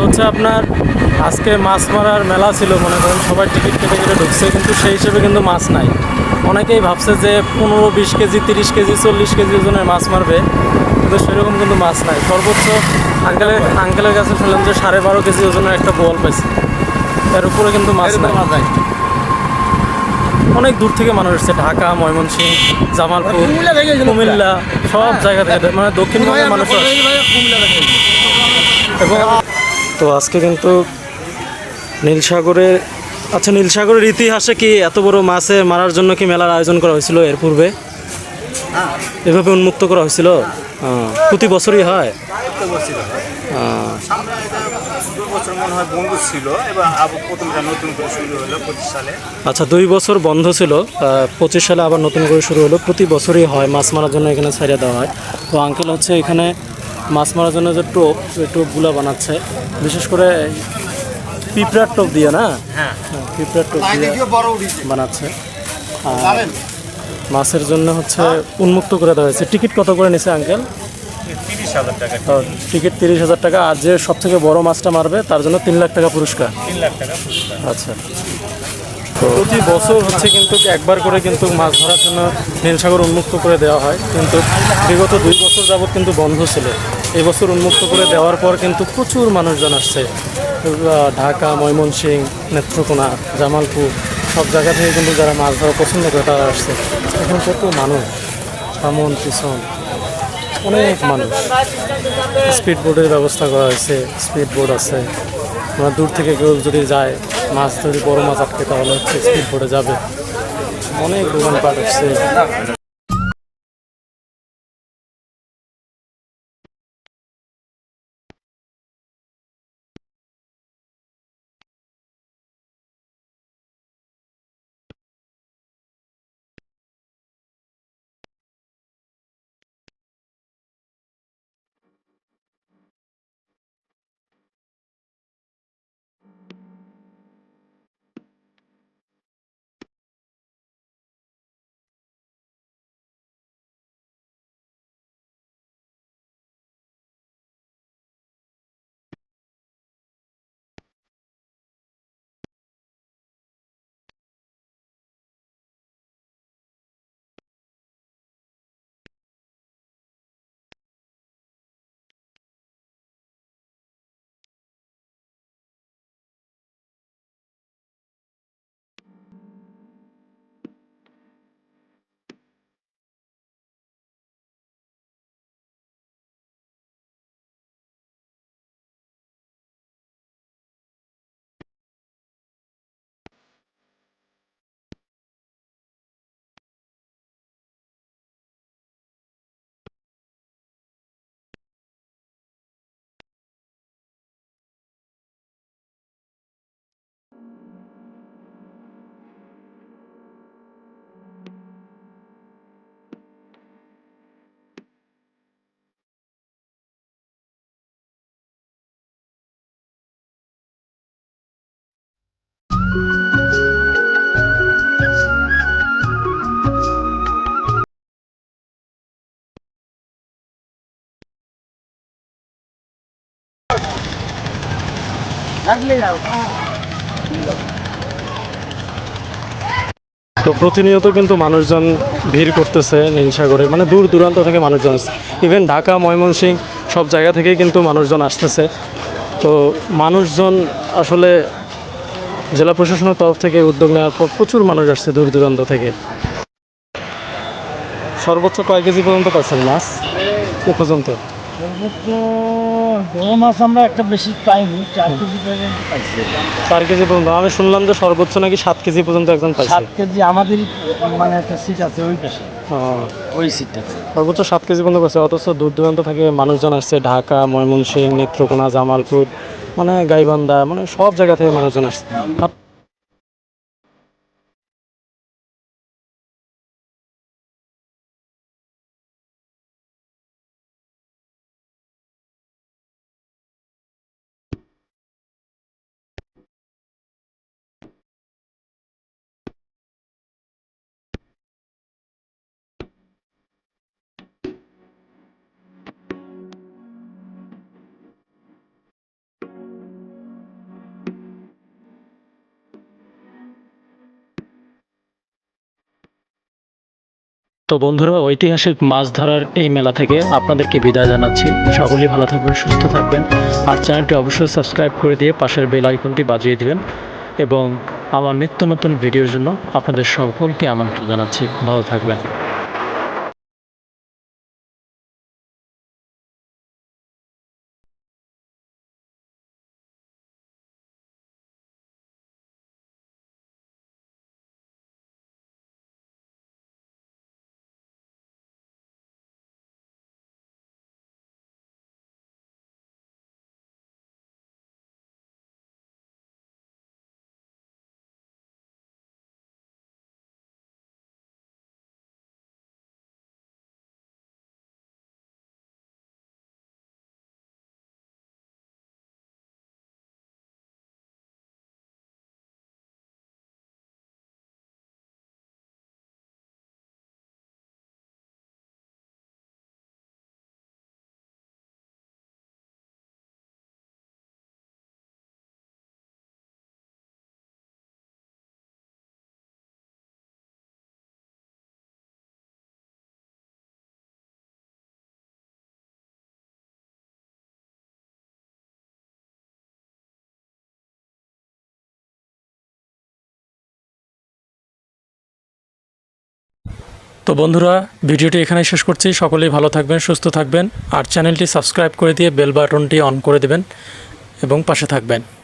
হচ্ছে আপনার আজকে মাছ মারার মেলা ছিল, মনে করেন সবাই টিকিট কেটে কেটে ঢুকছে, কিন্তু সেই হিসেবে কিন্তু মাছ নাই। অনেকেই ভাবছে যে 15-20 কেজি 30 কেজি 40 কেজি ওজনের মাছ মারবে, কিন্তু সেরকম কিন্তু মাছ নাই। সর্বোচ্চ আঙ্কেলের কাছে শুনলাম যে 12.5 কেজি ওজনের একটা বোয়াল পাইছে, এর উপরে কিন্তু মাছ নাই। অনেক দূর থেকে মানুষ এসছে, ঢাকা, ময়মনসিংহ, জামালপুর, কুমিল্লা, সব জায়গা থেকে, মানে দক্ষিণবঙ্গের মানুষ। এবং তো আজকে কিন্তু নীলসাগরে, আচ্ছা নীলসাগরের ইতিহাসে কি এত বড় মাছে মারার জন্য কি মেলার আয়োজন করা হয়েছিল এর পূর্বে? এভাবে উন্মুক্ত করা হয়েছিল? প্রতি বছরই হয়? আচ্ছা, 2 বছর বন্ধ ছিল, 25 সালে আবার নতুন করে শুরু হলো। প্রতি বছরই হয়, মাছ মারার জন্য এখানে ছাড়িয়ে দেওয়া হয়। তো আঙ্কেল হচ্ছে এখানে মাছ মারার জন্য যে টোপ, ওই টোপগুলো বানাচ্ছে, বিশেষ করে পিঁপড়ার টোপ দিয়ে, না? হ্যাঁ, পিঁপড়ার টোপ দিয়ে বানাচ্ছে। আর মাছের জন্য হচ্ছে উন্মুক্ত করে দেওয়া হয়েছে। টিকিট কত করে নিছে আঙ্কেল? 30,000 টাকা। টিকিট 30,000 টাকা। আর যে সবথেকে বড় মাছটা মারবে তার জন্য 3 লাখ টাকা পুরস্কার। 3 লাখ টাকা পুরস্কার। আচ্ছা, তো প্রতি বছর হচ্ছে কিন্তু একবার করে কিন্তু মাছ ধরার জন্য নীলসাগর উন্মুক্ত করে দেওয়া হয়, কিন্তু বিগত 2 বছর যাবৎ কিন্তু বন্ধ ছিল। এই বছর উন্মুক্ত করে দেওয়ার পর কিন্তু প্রচুর মানুষজন আসছে। ঢাকা, ময়মনসিংহ, নেত্রকোনা, জামালপুর, সব জায়গা থেকে কিন্তু যারা মাছ ধরা পছন্দ করে তারা আসছে। এখন কত মানুষ, সামন পিছন অনেক মানুষ। স্পিড বোটের ব্যবস্থা করা হয়েছে, স্পিড বোট আছে। আমরা দূর থেকে কেউ যদি যায়, মাছ যদি বড় মাছ আটকে, তাহলে হচ্ছে স্পিড বোটে যাবে। অনেক দোকানপাট আসছে। তো প্রতিনিয়ত কিন্তু মানুষজন ভিড় করতেছে নীলসাগরে, মানে দূর দূরান্ত থেকে মানুষজন আসছে। ইভেন ঢাকা, ময়মনসিংহ সব জায়গা থেকেই কিন্তু মানুষজন আসতেছে। তো মানুষজন আসলে জেলা প্রশাসনের তরফ থেকে উদ্যোগ নেওয়ার পর প্রচুর মানুষ আসছে দূর দূরান্ত থেকে। সর্বোচ্চ কয় কেজি পর্যন্ত পাচ্ছেন মাছ এ পর্যন্ত? সর্বোচ্চ বড় মাছ আমরা একটা বেশি পাইনি, 4 কেজি পর্যন্ত পাইছি। 4 কেজি পর্যন্ত? আমি শুনলাম যে সর্বোচ্চ নাকি 7 কেজি পর্যন্ত একজন পাইছে। 7 কেজি আমাদেরই মানে একটা সিট আছে ওই পাশে, ওই সিটটাতে সর্বোচ্চ 7 কেজি পর্যন্ত পাইছে। অথচ দূর দূরান্ত থেকে মানুষজন আসছে, ঢাকা, ময়মনসিংহ, নেত্রকোনা, জামালপুর, মানে গাইবান্ধা, মানে সব জায়গা থেকে মানুষজন আসছে। তো বন্ধুরা, ঐতিহাসিক মাছ ধরার এই মেলা থেকে আপনাদেরকে বিদায় জানাচ্ছি। সকলেই ভালো থাকবেন, সুস্থ থাকবেন, আর চ্যানেলটি অবশ্যই সাবস্ক্রাইব করে দিয়ে পাশের বেল আইকনটি বাজিয়ে দিবেন। এবং আমার নিত্য নতুন ভিডিওর জন্য আপনাদের সকলকে আমন্ত্রণ জানাচ্ছি। ভালো থাকবেন। তো বন্ধুরা, ভিডিওটি এখানে শেষ করছি। সকলেই ভালো থাকবেন, সুস্থ থাকবেন, আর চ্যানেলটি সাবস্ক্রাইব করে দিয়ে বেল বাটনটি অন করে দেবেন এবং পাশে থাকবেন।